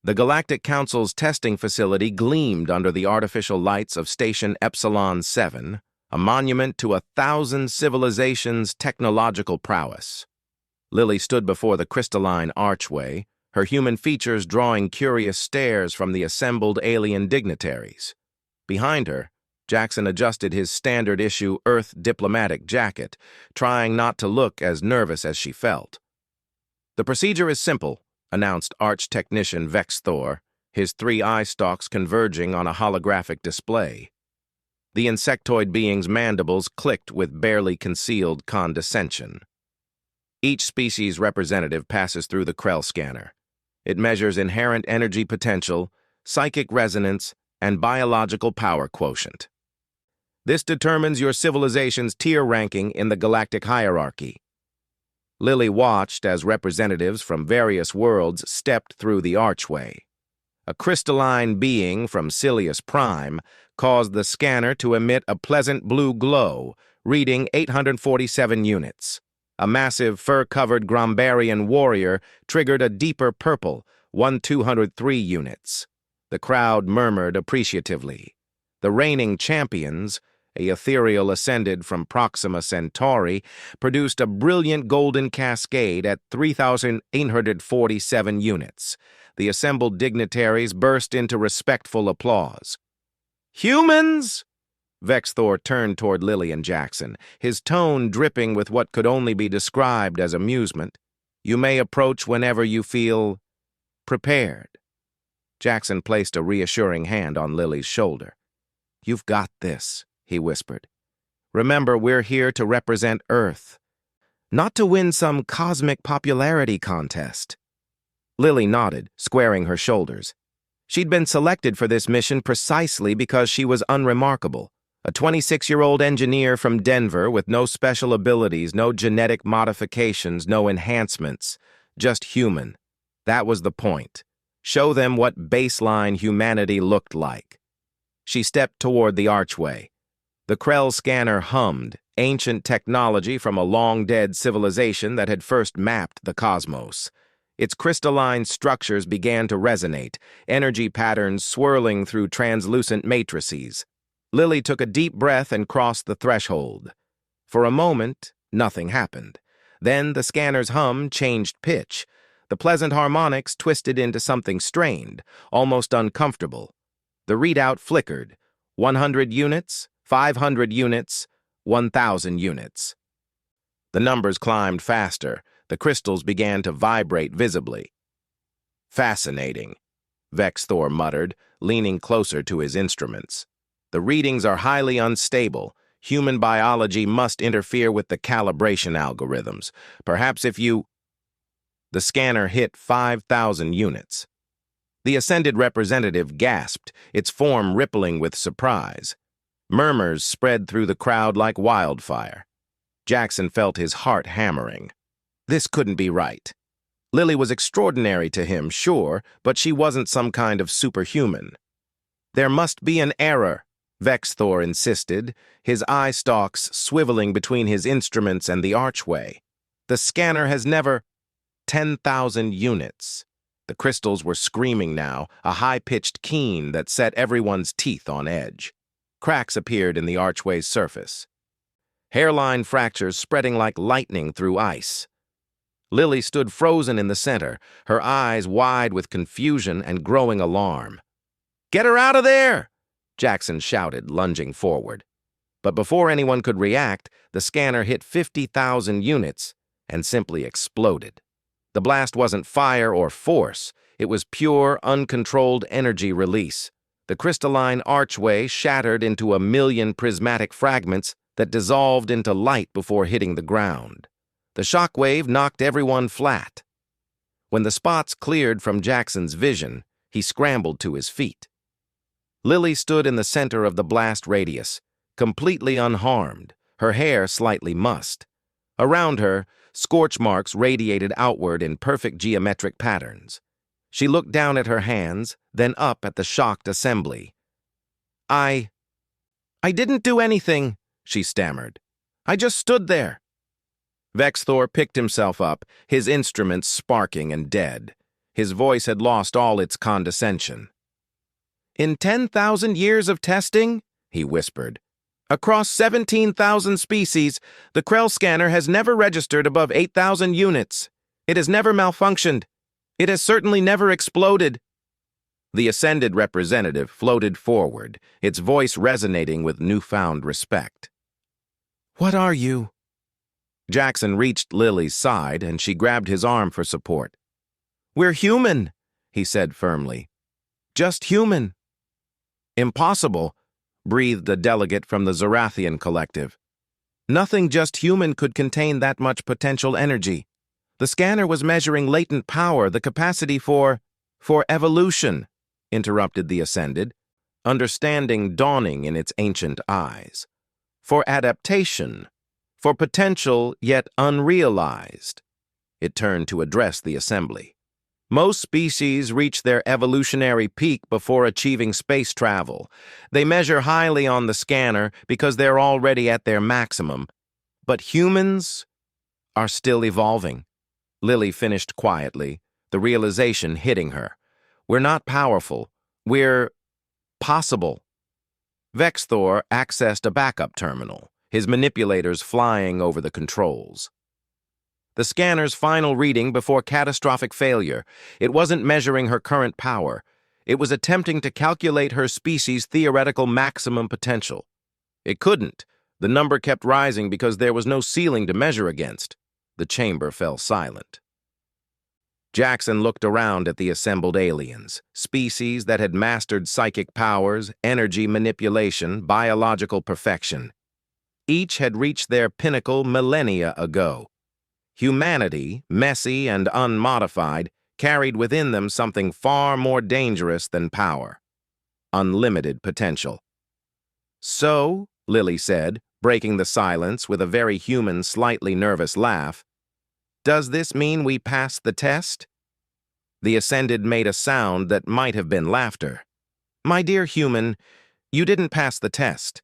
The Galactic Council's testing facility gleamed under the artificial lights of Station Epsilon 7, a monument to 1,000 civilizations' technological prowess. Lily stood before the crystalline archway, her human features drawing curious stares from the assembled alien dignitaries. Behind her, Jackson adjusted his standard-issue Earth diplomatic jacket, trying not to look as nervous as she felt. "The procedure is simple," announced Arch-Technician Vex Thor, his 3 eye stalks converging on a holographic display. The insectoid being's mandibles clicked with barely concealed condescension. Each species representative passes through the Krell scanner. It measures inherent energy potential, psychic resonance, and biological power quotient. This determines your civilization's tier ranking in the galactic hierarchy. Lily watched as representatives from various worlds stepped through the archway. A crystalline being from Silius Prime caused the scanner to emit a pleasant blue glow, reading 847 units. A massive fur-covered Grombarian warrior triggered a deeper purple, 1,203 units. The crowd murmured appreciatively. The reigning champions, a ethereal ascended from Proxima Centauri, produced a brilliant golden cascade at 3,847 units. The assembled dignitaries burst into respectful applause. "Humans!" Vex Thor turned toward Lily and Jackson, his tone dripping with what could only be described as amusement. "You may approach whenever you feel prepared." Jackson placed a reassuring hand on Lily's shoulder. "You've got this," he whispered. "Remember, we're here to represent Earth, not to win some cosmic popularity contest." Lily nodded, squaring her shoulders. She'd been selected for this mission precisely because she was unremarkable. A 26-year-old engineer from Denver with no special abilities, no genetic modifications, no enhancements, just human. That was the point. Show them what baseline humanity looked like. She stepped toward the archway. The Krell scanner hummed, ancient technology from a long-dead civilization that had first mapped the cosmos. Its crystalline structures began to resonate, energy patterns swirling through translucent matrices. Lily took a deep breath and crossed the threshold. For a moment, nothing happened. Then the scanner's hum changed pitch. The pleasant harmonics twisted into something strained, almost uncomfortable. The readout flickered. 100 units, 500 units, 1,000 units. The numbers climbed faster. The crystals began to vibrate visibly. "Fascinating," Vex Thor muttered, leaning closer to his instruments. "The readings are highly unstable. Human biology must interfere with the calibration algorithms. Perhaps if you—" The scanner hit 5,000 units. The ascended representative gasped, its form rippling with surprise. Murmurs spread through the crowd like wildfire. Jackson felt his heart hammering. This couldn't be right. Lily was extraordinary to him, sure, but she wasn't some kind of superhuman. "There must be an error," Vex Thor insisted, his eye stalks swiveling between his instruments and the archway. "The scanner has never—" 10,000 units. The crystals were screaming now, a high-pitched keen that set everyone's teeth on edge. Cracks appeared in the archway's surface. Hairline fractures spreading like lightning through ice. Lily stood frozen in the center, her eyes wide with confusion and growing alarm. "Get her out of there!" Jackson shouted, lunging forward. But before anyone could react, the scanner hit 50,000 units and simply exploded. The blast wasn't fire or force. It was pure, uncontrolled energy release. The crystalline archway shattered into 1,000,000 prismatic fragments that dissolved into light before hitting the ground. The shockwave knocked everyone flat. When the spots cleared from Jackson's vision, he scrambled to his feet. Lily stood in the center of the blast radius, completely unharmed, her hair slightly mussed. Around her, scorch marks radiated outward in perfect geometric patterns. She looked down at her hands, then up at the shocked assembly. I didn't do anything," she stammered. "I just stood there." Vex Thor picked himself up, his instruments sparking and dead. His voice had lost all its condescension. "In 10,000 years of testing," he whispered, "across 17,000 species, the Krell scanner has never registered above 8,000 units. It has never malfunctioned. It has certainly never exploded." The ascended representative floated forward, its voice resonating with newfound respect. "What are you?" Jackson reached Lily's side, and she grabbed his arm for support. "We're human," he said firmly. "Just human." "Impossible," breathed a delegate from the Zorathian collective. "Nothing just human could contain that much potential energy. The scanner was measuring latent power, the capacity for evolution," interrupted the Ascended, understanding dawning in its ancient eyes. "For adaptation, for potential yet unrealized." It turned to address the assembly. "Most species reach their evolutionary peak before achieving space travel. They measure highly on the scanner because they're already at their maximum. But humans are still evolving." Lily finished quietly, the realization hitting her. "We're not powerful. We're possible." Vexthor accessed a backup terminal, his manipulators flying over the controls. The scanner's final reading before catastrophic failure. It wasn't measuring her current power. It was attempting to calculate her species' theoretical maximum potential. It couldn't. The number kept rising because there was no ceiling to measure against. The chamber fell silent. Jackson looked around at the assembled aliens, species that had mastered psychic powers, energy manipulation, biological perfection. Each had reached their pinnacle millennia ago. Humanity, messy and unmodified, carried within them something far more dangerous than power: unlimited potential. "So," Lily said, breaking the silence with a very human, slightly nervous laugh, "does this mean we passed the test?" The Ascended made a sound that might have been laughter. "My dear human, you didn't pass the test.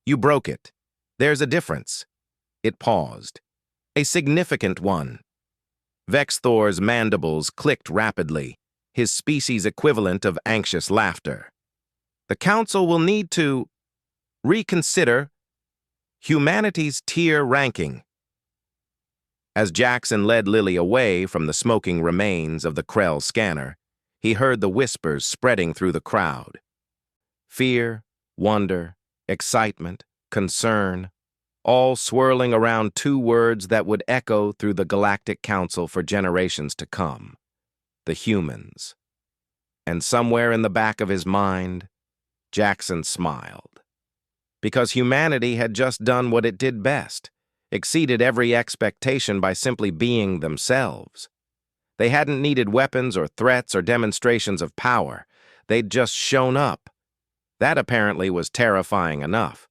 You broke it. There's a difference." It paused. "A significant one." Vexthor's mandibles clicked rapidly, his species equivalent of anxious laughter. "The Council will need to reconsider humanity's tier ranking." As Jackson led Lily away from the smoking remains of the Krell scanner, he heard the whispers spreading through the crowd. Fear, wonder, excitement, concern, all swirling around two words that would echo through the Galactic Council for generations to come: the humans. And somewhere in the back of his mind, Jackson smiled. Because humanity had just done what it did best, exceeded every expectation by simply being themselves. They hadn't needed weapons or threats or demonstrations of power. They'd just shown up. That apparently was terrifying enough.